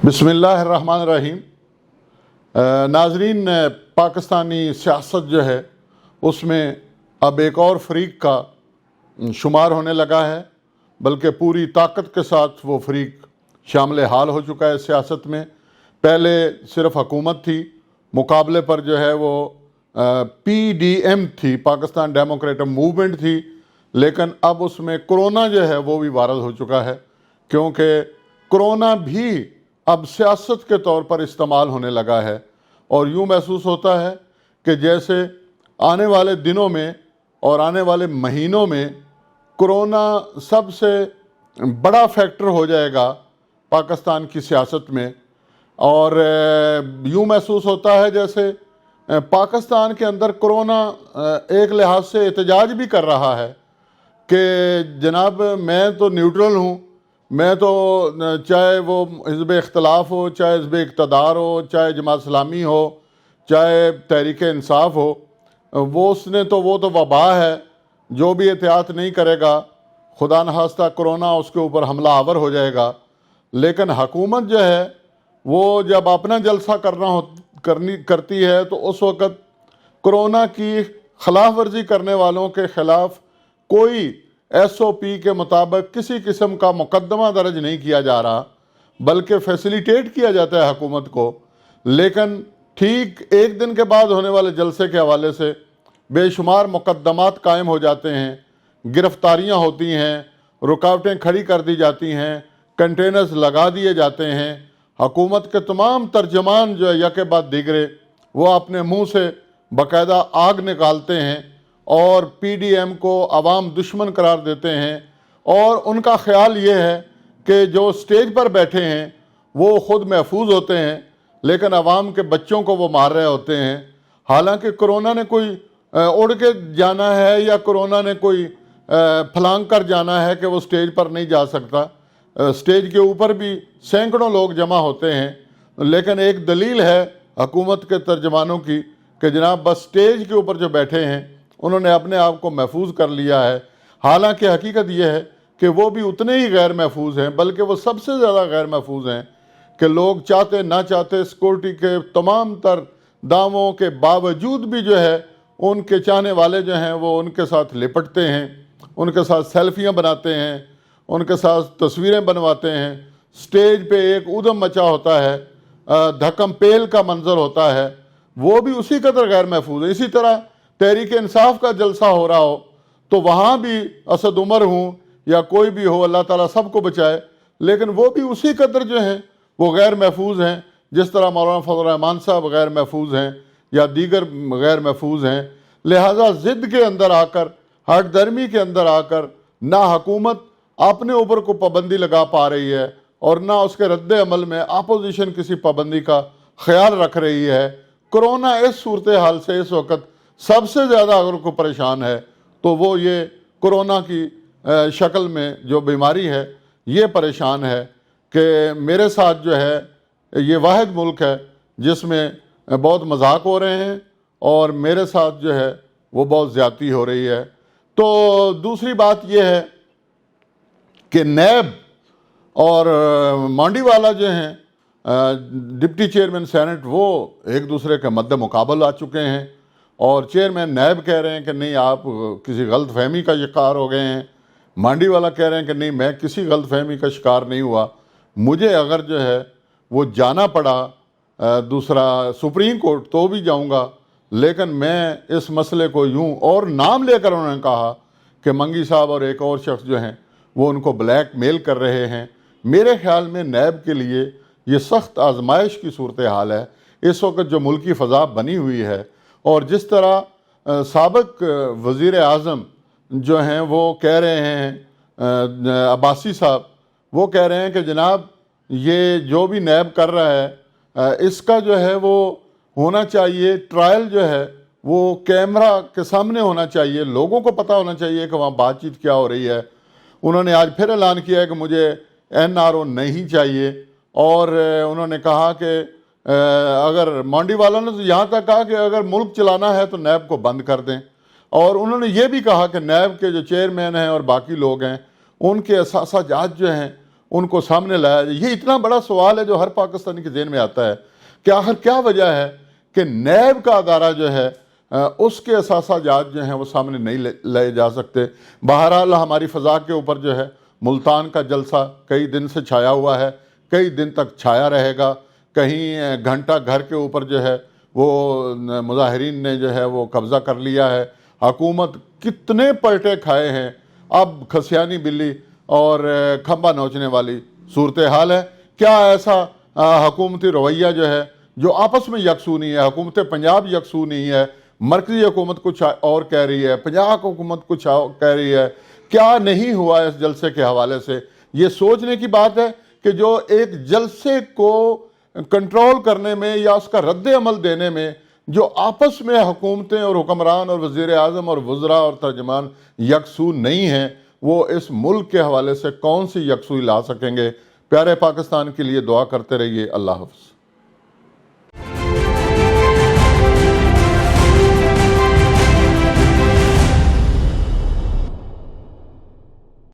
बिस्मिल्लाह अर्रहमान अर्रहीम। नाजरीन, पाकिस्तानी सियासत जो है उसमें अब एक और फ़रीक का शुमार होने लगा है, बल्कि पूरी ताकत के साथ वो फ़रीक शामिल हाल हो चुका है सियासत में। पहले सिर्फ हुकूमत थी, मुकाबले पर जो है वो PDM थी, पाकिस्तान डेमोक्रेटिक मूवमेंट थी, लेकिन अब उसमें कोरोना जो है वो भी वायरल हो चुका है, क्योंकि कोरोना भी अब सियासत के तौर पर इस्तेमाल होने लगा है। और यूँ महसूस होता है कि जैसे आने वाले दिनों में और आने वाले महीनों में कोरोना सबसे बड़ा फैक्टर हो जाएगा पाकिस्तान की सियासत में। और यूँ महसूस होता है जैसे पाकिस्तान के अंदर कोरोना एक लिहाज से एहतजाज भी कर रहा है कि जनाब मैं तो न्यूट्रल हूँ, मैं तो चाहे वो हिज़्ब इख्तिलाफ हो, चाहे हिज़्ब इक़्तिदार हो, चाहे जमात इस्लामी हो, चाहे तहरीक इंसाफ हो, वो तो वबा है, जो भी एहतियात नहीं करेगा खुदा न खास्ता कोरोना उसके ऊपर हमला आवर हो जाएगा। लेकिन हुकूमत जो है वो जब अपना जलसा करती है तो उस वक़्त कोरोना की खिलाफ वर्जी करने वालों के ख़िलाफ़ कोई SOP के मुताबिक किसी किस्म का मुकदमा दर्ज नहीं किया जा रहा, बल्कि फैसिलिटेट किया जाता है हुकूमत को। लेकिन ठीक एक दिन के बाद होने वाले जलसे के हवाले से बेशुमार मुकदमात कायम हो जाते हैं, गिरफ्तारियां होती हैं, रुकावटें खड़ी कर दी जाती हैं, कंटेनर्स लगा दिए जाते हैं। हुकूमत के तमाम तर्जमान जो है यके बाद दीगरे वो अपने मुँह से बाकायदा आग निकालते हैं और PDM को आवाम दुश्मन करार देते हैं। और उनका ख्याल ये है कि जो स्टेज पर बैठे हैं वो ख़ुद महफूज होते हैं, लेकिन आवाम के बच्चों को वो मार रहे होते हैं। हालांकि कोरोना ने कोई उड़ के जाना है या कोरोना ने कोई फलांग कर जाना है कि वो स्टेज पर नहीं जा सकता। स्टेज के ऊपर भी सैकड़ों लोग जमा होते हैं, लेकिन एक दलील है हुकूमत के तर्जमानों की कि जनाब बस स्टेज के ऊपर जो बैठे हैं उन्होंने अपने आप को महफूज कर लिया है। हालांकि हकीकत यह है कि वो भी उतने ही गैर महफूज हैं, बल्कि वो सबसे ज़्यादा गैर महफूज हैं कि लोग चाहते ना चाहते सिक्योरिटी के तमाम तर दावों के बावजूद भी जो है उनके चाहने वाले जो हैं वो उनके साथ लिपटते हैं, उनके साथ सेल्फियाँ बनाते हैं, उनके साथ तस्वीरें बनवाते हैं। स्टेज पे एक उधम मचा होता है, धक्कम पेल का मंजर होता है, वो भी उसी कदर गैर महफूज है। इसी तरह तहरीक इंसाफ का जलसा हो रहा हो तो वहाँ भी असद उमर हूँ या कोई भी हो, अल्लाह ताला सबको बचाए, लेकिन वो भी उसी कदर जो हैं वो गैर महफूज हैं, जिस तरह मौलाना फजल रहमान साहब गैर महफूज हैं या दीगर गैर महफूज हैं। लिहाजा ज़िद के अंदर आकर, हट दर्मी के अंदर आकर ना हुकूमत अपने ऊपर को पाबंदी लगा पा रही है और ना उसके रद्द अमल में अपोजिशन किसी पाबंदी का ख्याल रख रही है। कोरोना इस सूरत हाल से इस वक्त सबसे ज़्यादा अगर कोई परेशान है तो वो ये कोरोना की शक्ल में जो बीमारी है ये परेशान है कि मेरे साथ जो है ये वाहिद मुल्क है जिसमें बहुत मजाक हो रहे हैं और मेरे साथ जो है वो बहुत ज़्यादती हो रही है। तो दूसरी बात ये है कि नैब और मांडीवाला जो हैं डिप्टी चेयरमैन सेनेट वो एक दूसरे के मद्दे मुकाबल आ चुके हैं और चेयरमैन नैब कह रहे हैं कि नहीं आप किसी गलत फहमी का शिकार हो गए हैं, मांडी वाला कह रहे हैं कि नहीं मैं किसी गलत फहमी का शिकार नहीं हुआ, मुझे अगर जो है वो जाना पड़ा दूसरा सुप्रीम कोर्ट तो भी जाऊंगा, लेकिन मैं इस मसले को यूं और नाम लेकर उन्होंने कहा कि मंगी साहब और एक और शख्स जो हैं वो उनको ब्लैक मेल कर रहे हैं। मेरे ख्याल में नैब के लिए ये सख्त आजमाइश की सूरत हाल है इस वक्त जो मुल्की फ़ज़ा बनी हुई है। और जिस तरह साबिक वज़ीर आज़म जो हैं वो कह रहे हैं, अब्बासी साहब वो कह रहे हैं कि जनाब ये जो भी नैब कर रहा है इसका जो है वो होना चाहिए, ट्रायल जो है वो कैमरा के सामने होना चाहिए, लोगों को पता होना चाहिए कि वहाँ बातचीत क्या हो रही है। उन्होंने आज फिर ऐलान किया है कि मुझे NRO नहीं चाहिए और उन्होंने कहा कि अगर मांडी वालों ने तो यहाँ तक कहा कि अगर मुल्क चलाना है तो नैब को बंद कर दें। और उन्होंने ये भी कहा कि नैब के जो चेयरमैन हैं और बाकी लोग हैं उनके असासाजात जो हैं ان کو سامنے لایا جائے۔ یہ اتنا بڑا سوال ہے جو ہر پاکستانی کے ذہن میں آتا ہے کہ آخر کیا وجہ ہے کہ نیب کا ادارہ جو ہے اس کے اثاثہ جات جو ہیں وہ سامنے نہیں لائے جا سکتے۔ بہرحال ہماری فضا کے اوپر جو ہے ملتان کا جلسہ کئی دن سے چھایا ہوا ہے، کئی دن تک چھایا رہے گا۔ کہیں گھنٹہ گھر کے اوپر جو ہے وہ مظاہرین نے جو ہے وہ قبضہ کر لیا ہے۔ حکومت کتنے پلٹے کھائے ہیں، اب کھسیانی بلی اور کھمبا نوچنے والی صورتحال ہے۔ کیا ایسا حکومتی رویہ جو ہے جو آپس میں یکسو نہیں ہے، حکومت پنجاب یکسو نہیں ہے، مرکزی حکومت کچھ اور کہہ رہی ہے، پنجاب حکومت کچھ اور کہہ رہی ہے، کیا نہیں ہوا اس جلسے کے حوالے سے؟ یہ سوچنے کی بات ہے کہ جو ایک جلسے کو کنٹرول کرنے میں یا اس کا رد عمل دینے میں جو آپس میں حکومتیں اور حکمران اور وزیر اعظم اور وزراء اور ترجمان یکسو نہیں ہیں، وہ اس ملک کے حوالے سے کون سی یکسوئی لا سکیں گے؟ پیارے پاکستان کے لیے دعا کرتے رہیے۔ اللہ حافظ۔